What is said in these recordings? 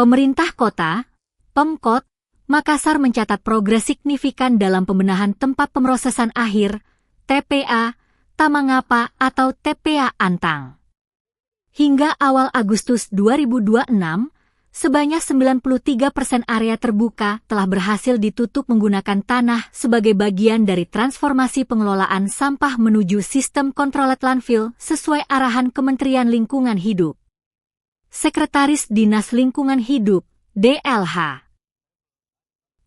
Pemerintah Kota, Pemkot, Makassar mencatat progres signifikan dalam pembenahan tempat pemrosesan akhir, TPA, Tamangapa atau TPA Antang. Hingga awal Agustus 2026, sebanyak 93% area terbuka telah berhasil ditutup menggunakan tanah sebagai bagian dari transformasi pengelolaan sampah menuju sistem controlled landfill sesuai arahan Kementerian Lingkungan Hidup. Sekretaris Dinas Lingkungan Hidup, DLH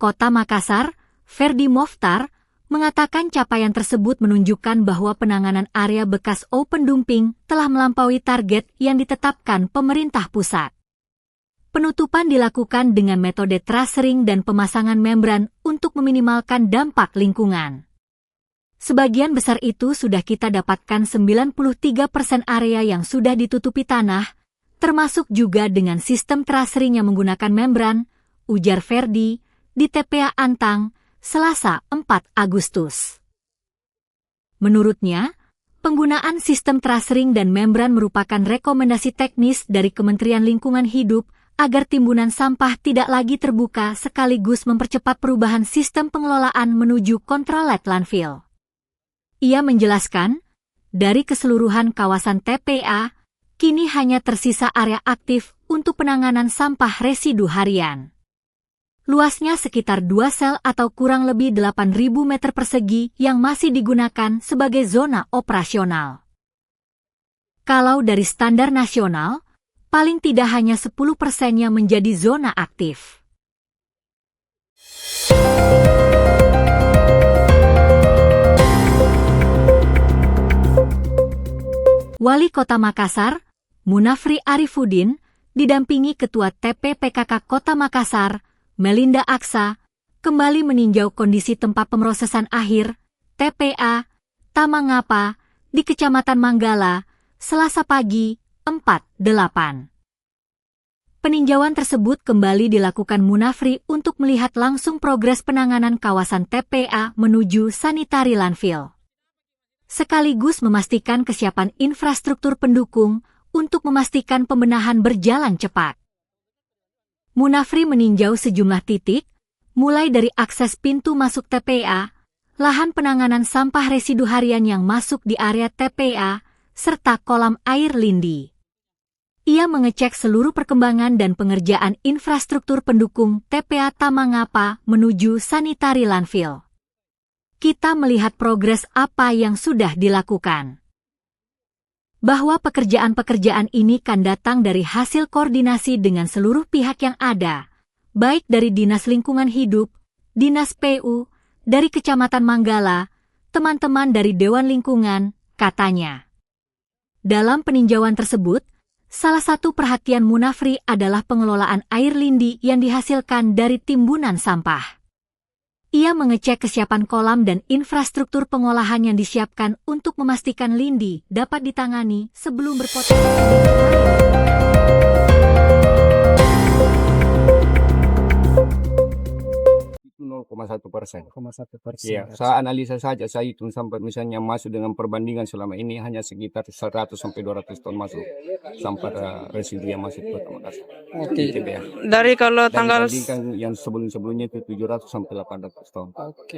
Kota Makassar, Ferdi Mokhtar, mengatakan capaian tersebut menunjukkan bahwa penanganan area bekas open dumping telah melampaui target yang ditetapkan pemerintah pusat. Penutupan dilakukan dengan metode tracering dan pemasangan membran untuk meminimalkan dampak lingkungan. Sebagian besar itu sudah kita dapatkan 93% area yang sudah ditutupi tanah, termasuk juga dengan sistem tracering yang menggunakan membran, ujar Ferdi, di TPA Antang, Selasa 4 Agustus. Menurutnya, penggunaan sistem tracering dan membran merupakan rekomendasi teknis dari Kementerian Lingkungan Hidup agar timbunan sampah tidak lagi terbuka sekaligus mempercepat perubahan sistem pengelolaan menuju controlled landfill. Ia menjelaskan, dari keseluruhan kawasan TPA, kini hanya tersisa area aktif untuk penanganan sampah residu harian. Luasnya sekitar 2 sel atau kurang lebih 8.000 meter persegi yang masih digunakan sebagai zona operasional. Kalau dari standar nasional, paling tidak hanya 10%-nya menjadi zona aktif. Wali Kota Makassar, Munafri Arifudin, didampingi Ketua TPPKK Kota Makassar, Melinda Aksa, kembali meninjau kondisi tempat pemrosesan akhir, TPA, Tamangapa, di Kecamatan Manggala, Selasa pagi, 4/8. Peninjauan tersebut kembali dilakukan Munafri untuk melihat langsung progres penanganan kawasan TPA menuju sanitary landfill. Sekaligus memastikan kesiapan infrastruktur pendukung untuk memastikan pembenahan berjalan cepat. Munafri meninjau sejumlah titik, mulai dari akses pintu masuk TPA, lahan penanganan sampah residu harian yang masuk di area TPA, serta kolam air lindi. Ia mengecek seluruh perkembangan dan pengerjaan infrastruktur pendukung TPA Tamangapa menuju sanitary landfill. Kita melihat progres apa yang sudah dilakukan. Bahwa pekerjaan-pekerjaan ini kan datang dari hasil koordinasi dengan seluruh pihak yang ada, baik dari Dinas Lingkungan Hidup, Dinas PU, dari Kecamatan Manggala, teman-teman dari Dewan Lingkungan, katanya. Dalam peninjauan tersebut, salah satu perhatian Munafri adalah pengelolaan air lindi yang dihasilkan dari timbunan sampah. Ia mengecek kesiapan kolam dan infrastruktur pengolahan yang disiapkan untuk memastikan lindi dapat ditangani sebelum berpotensi. 0,1%. 0,1%. Ya, saya analisa saja, saya hitung sampai misalnya masuk dengan perbandingan selama ini hanya sekitar 100 sampai 200 ton masuk sampah residu yang masuk ke Kota Makassar. Oke. Dari kalau Dan tanggal dibandingkan yang sebelum-sebelumnya itu 700 sampai 800 ton. Oke.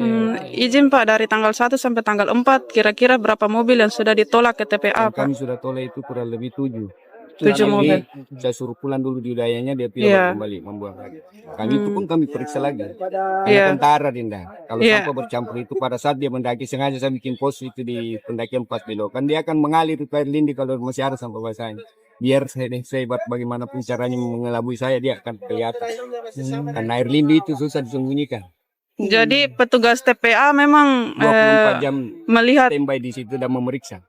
izin Pak, dari tanggal 1 sampai tanggal 4 kira-kira berapa mobil yang sudah ditolak ke TPA Dan Pak? kami sudah tolak itu kurang lebih 7. 7 mobil. Saya suruh pulang dulu di wilayahnya, dia pilih Iya. kembali membuang lagi. Kami itu pun kami periksa lagi. Karena Iya. tentara Dinda. Kalau Iya. sampah bercampur itu pada saat dia mendaki, sengaja saya bikin pos itu di pendakian pas belokan, dia akan mengalir itu air lindi kalau masih ada sampah basahnya. Biar saya buat bagaimanapun caranya mengelabui saya, dia akan kelihatan. Karena air lindi itu susah disembunyikan. Jadi petugas TPA memang 24 jam melihat. standby di situ dan memeriksa.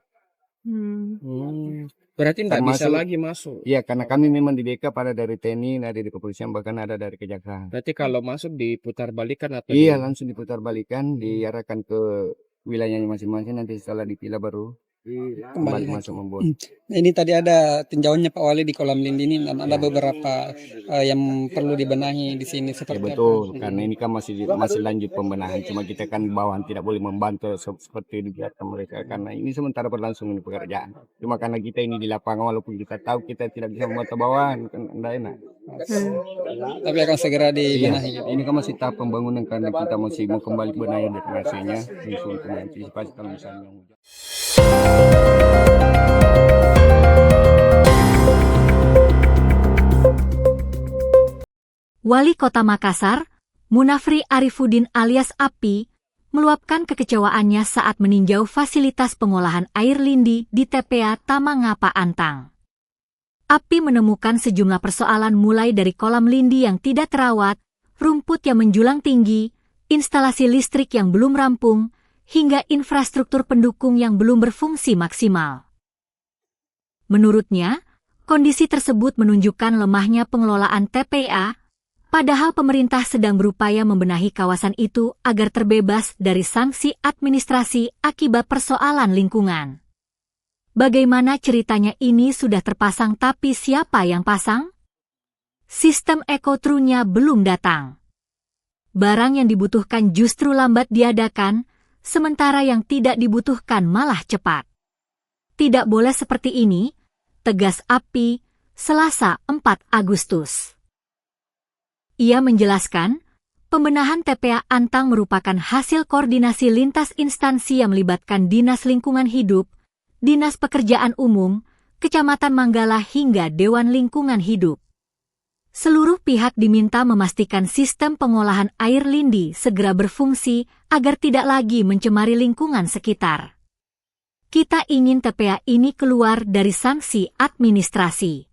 Berarti tidak bisa Termasuk- lagi masuk. Iya, karena kami memang di backup ada dari TNI, dari kepolisian, bahkan ada dari kejaksaan. Berarti kalau masuk diputar balikan atau Iya, langsung diputar balikan, diarahkan ke wilayahnya masing-masing, nanti setelah dipilah baru kembali masuk membuat. Nah, ini tadi ada tinjauannya Pak Wali di kolam lindi ini dan ada beberapa yang perlu dibenahi di sini Ya seperti betul, apa? karena ini kan masih lanjut pembenahan. Cuma kita kan bawahan tidak boleh membantu seperti dibiarkan mereka karena ini sementara berlangsung ini pekerjaan. Cuma karena kita ini di lapangan walaupun kita tahu kita tidak bisa membantu bawahan kan tidak enak. Tapi akan segera Iya, dibenahi. ini kan masih tahap pembangunan karena kita masih mau kembali benahi detonasinya untuk mengantisipasi kalau misalnya hujan. Wali Kota Makassar, Munafri Arifuddin alias Api, meluapkan kekecewaannya saat meninjau fasilitas pengolahan air lindi di TPA Tamangapa Antang. Api menemukan sejumlah persoalan mulai dari kolam lindi yang tidak terawat, rumput yang menjulang tinggi, instalasi listrik yang belum rampung, hingga infrastruktur pendukung yang belum berfungsi maksimal. Menurutnya, kondisi tersebut menunjukkan lemahnya pengelolaan TPA, padahal pemerintah sedang berupaya membenahi kawasan itu agar terbebas dari sanksi administrasi akibat persoalan lingkungan. Bagaimana ceritanya ini sudah terpasang tapi siapa yang pasang? Sistem ekotrunya belum datang. Barang yang dibutuhkan justru lambat diadakan, sementara yang tidak dibutuhkan malah cepat. Tidak boleh seperti ini, tegas Api, Selasa 4 Agustus. Ia menjelaskan, pembenahan TPA Antang merupakan hasil koordinasi lintas instansi yang melibatkan Dinas Lingkungan Hidup, Dinas Pekerjaan Umum, Kecamatan Manggala hingga Dewan Lingkungan Hidup. Seluruh pihak diminta memastikan sistem pengolahan air lindi segera berfungsi agar tidak lagi mencemari lingkungan sekitar. Kita ingin TPA ini keluar dari sanksi administrasi.